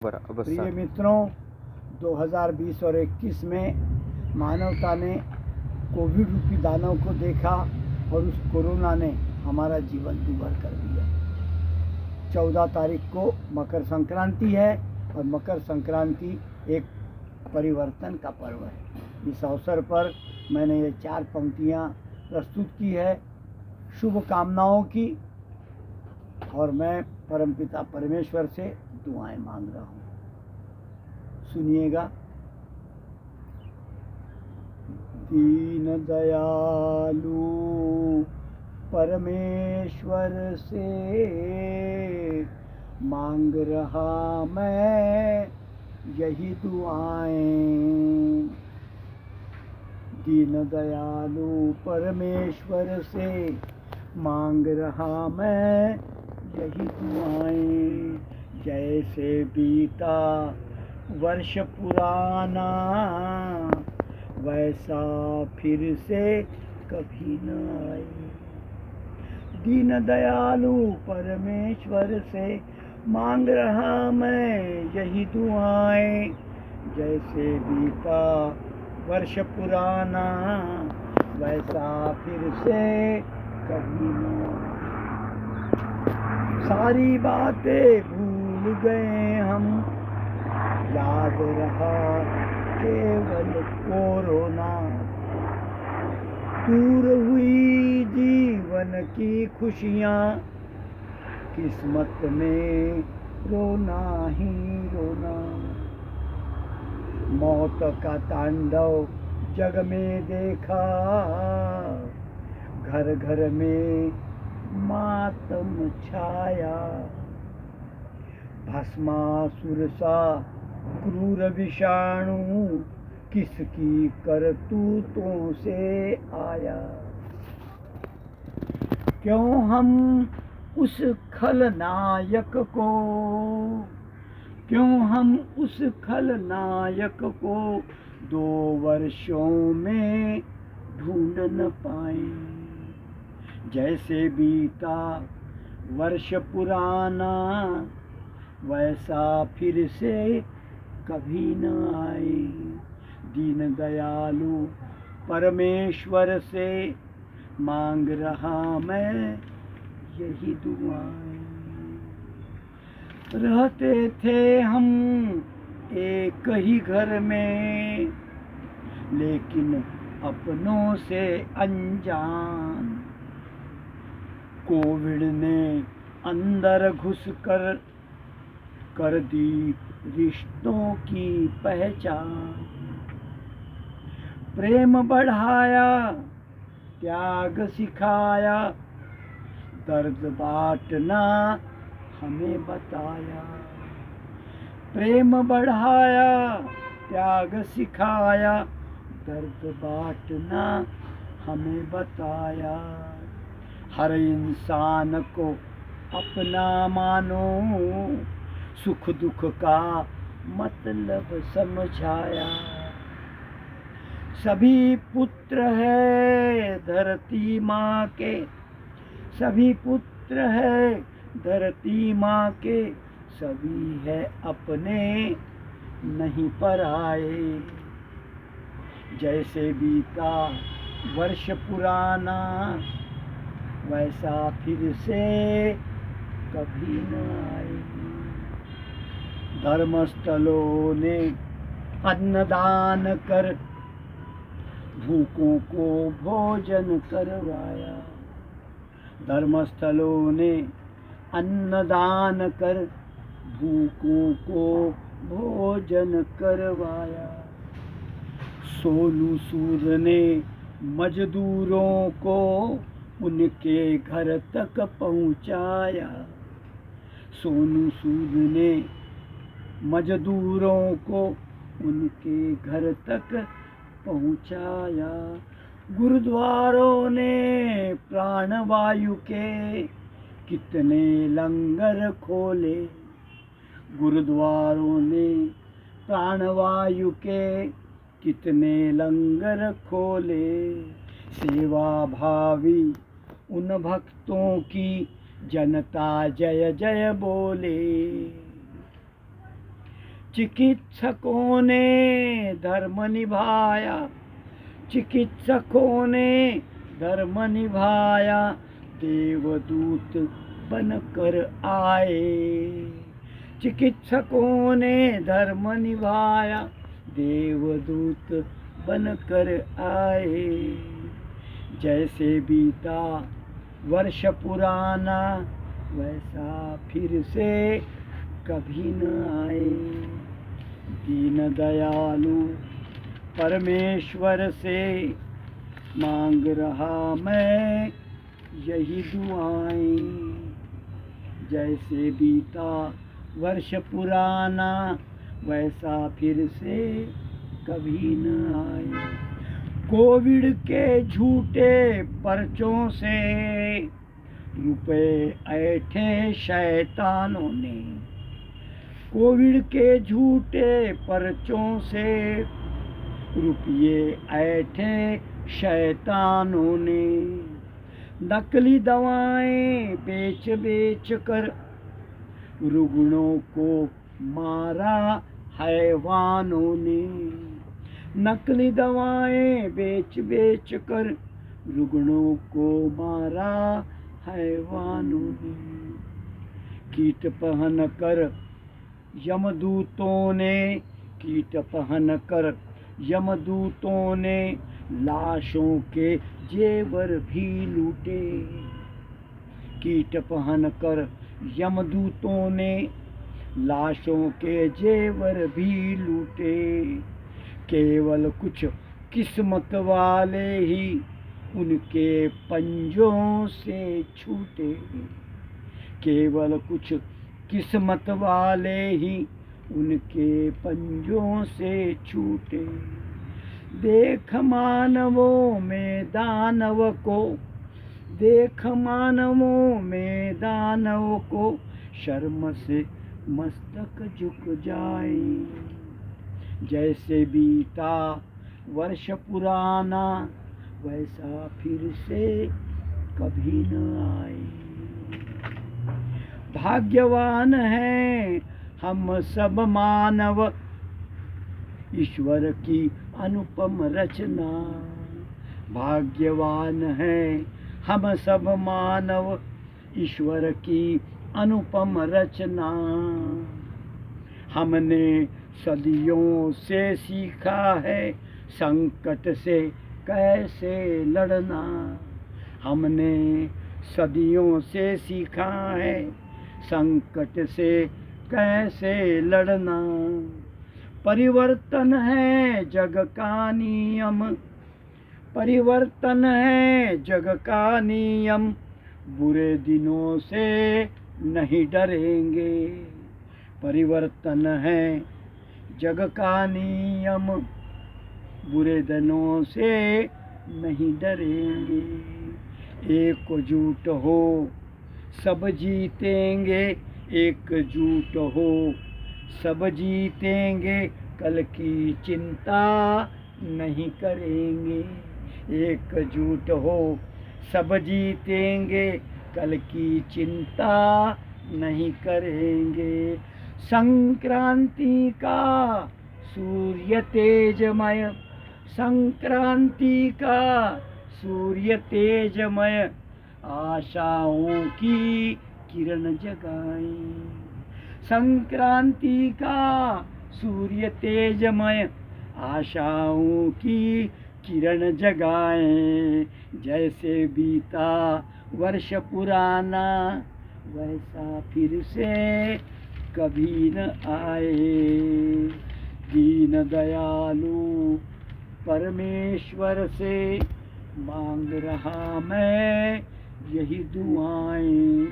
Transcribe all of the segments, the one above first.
प्रिय मित्रों, 2020 और 21 में मानवता ने कोविड रूपी दानव को देखा और उस कोरोना ने हमारा जीवन दुभर कर दिया। 14 तारीख को मकर संक्रांति है और मकर संक्रांति एक परिवर्तन का पर्व है। इस अवसर पर मैंने ये 4 पंक्तियाँ प्रस्तुत की है शुभकामनाओं की, और मैं परमपिता परमेश्वर से दुआएं मांग रहा हूँ। सुनिएगा। दीन दयालु परमेश्वर से मांग रहा मैं यही दुआएं। दीन दयालु परमेश्वर से मांग रहा मैं यही दुआएं। जैसे बीता वर्ष पुराना वैसा फिर से कभी न आए। दीन दयालु परमेश्वर से मांग रहा मैं यही दुआएं। जैसे बीता वर्ष पुराना वैसा फिर से कभी न आए। सारी बातें भूल गए हम, याद रहा केवल कोरोना। दूर हुई जीवन की खुशियाँ, किस्मत में रोना ही रोना। मौत का तांडव जग में देखा, घर घर में मातम छाया। भस्मासुर सा क्रूर विषाणु किसकी करतूतों से आया। क्यों हम उस खलनायक को 2 वर्षों में ढूंढ न पाए। जैसे बीता वर्ष पुराना वैसा फिर से कभी न आए। दीन दयालु परमेश्वर से मांग रहा मैं यही दुआएं। रहते थे हम एक ही घर में, लेकिन अपनों से अनजान। कोविड ने अंदर घुस कर दी रिश्तों की पहचान। प्रेम बढ़ाया, त्याग सिखाया, दर्द बांटना हमें बताया। प्रेम बढ़ाया, त्याग सिखाया, दर्द बांटना हमें बताया। हर इंसान को अपना मानो, सुख दुख का मतलब समझाया। सभी पुत्र है धरती माँ के, सभी पुत्र है धरती माँ के, सभी है अपने नहीं पराए। जैसे बीता वर्ष पुराना वैसा फिर से कभी न आए। धर्मस्थलों ने अन्नदान कर भूखों को भोजन करवाया। धर्मस्थलों ने अन्नदान कर भूखों को भोजन करवाया। सोनू सूद ने मजदूरों को उनके घर तक पहुँचाया। सोनू सूद ने मजदूरों को उनके घर तक पहुँचाया। गुरुद्वारों ने प्राणवायु के कितने लंगर खोले। गुरुद्वारों ने प्राणवायु के कितने लंगर खोले। सेवा भावी उन भक्तों की जनता जय जय बोले। चिकित्सकों ने धर्म निभाया, चिकित्सकों ने धर्म निभाया, देवदूत बनकर आए। चिकित्सकों ने धर्म निभाया, देवदूत बनकर आए। जैसे बीता वर्ष पुराना, वैसा फिर से कभी न आए। दीन दयालु परमेश्वर से मांग रहा मैं यही दुआएं। जैसे बीता वर्ष पुराना, वैसा फिर से कभी न आए। कोविड के झूठे पर्चों से रुपए ऐंठे शैतानों ने, कोविड के झूठे पर्चों से रुपये ऐंठे शैतानों ने। नकली दवाएं बेच बेच कर रुग्णों को मारा हैवानों ने। नकली दवाएं बेच बेच कर रुग्णों को मारा हैवानों ने। कीट पहन कर यमदूतों ने, कीट पहन कर यमदूतों ने लाशों के जेवर भी लूटे। कीट पहन कर यमदूतों ने लाशों के जेवर भी लूटे। केवल कुछ किस्मत वाले ही उनके पंजों से छूटे। केवल कुछ किस्मत वाले ही उनके पंजों से छूटे। देख मानवों में दानव को, देख मानवों में दानव को, शर्म से मस्तक झुक जाए। जैसे बीता वर्ष पुराना, वैसा फिर से कभी न आए। भाग्यवान हैं हम सब मानव, ईश्वर की अनुपम रचना। भाग्यवान हैं हम सब मानव, ईश्वर की अनुपम रचना। हमने सदियों से सीखा है संकट से कैसे लड़ना। हमने सदियों से सीखा है संकट से कैसे लड़ना। परिवर्तन है जग का नियम, परिवर्तन है जग का नियम, बुरे दिनों से नहीं डरेंगे। परिवर्तन है जग का नियम, बुरे दिनों से नहीं डरेंगे। एकजुट हो सब जीतेंगे, एकजुट हो सब जीतेंगे, कल की चिंता नहीं करेंगे। एकजुट हो सब जीतेंगे, कल की चिंता नहीं करेंगे। संक्रांति का सूर्य तेजमय, संक्रांति का सूर्य तेजमय, आशाओं की किरण जगाए। संक्रांति का सूर्य तेजमय, आशाओं की किरण जगाए। जैसे बीता वर्ष पुराना, वैसा फिर से कभी न आए। दीन दयालु परमेश्वर से मांग रहा मैं यही दुआएं।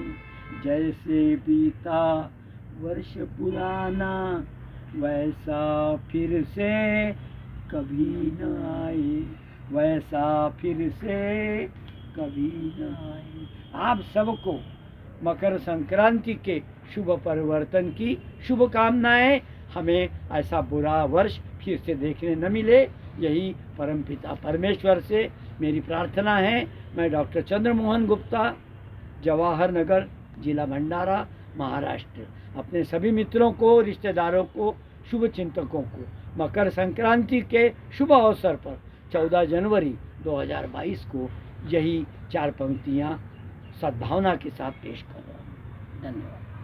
जैसे बीता वर्ष पुराना, वैसा फिर से कभी न आए, वैसा फिर से कभी न आए। आप सबको मकर संक्रांति के शुभ परिवर्तन की शुभकामनाएं। हमें ऐसा बुरा वर्ष फिर से देखने न मिले, यही परमपिता परमेश्वर से मेरी प्रार्थना है। मैं डॉक्टर चंद्रमोहन गुप्ता, जवाहर नगर, जिला भंडारा, महाराष्ट्र, अपने सभी मित्रों को, रिश्तेदारों को शुभ चिंतकों को मकर संक्रांति के शुभ अवसर पर 14 जनवरी 2022 को यही 4 पंक्तियाँ सद्भावना के साथ पेश कर रहा हूँ। धन्यवाद।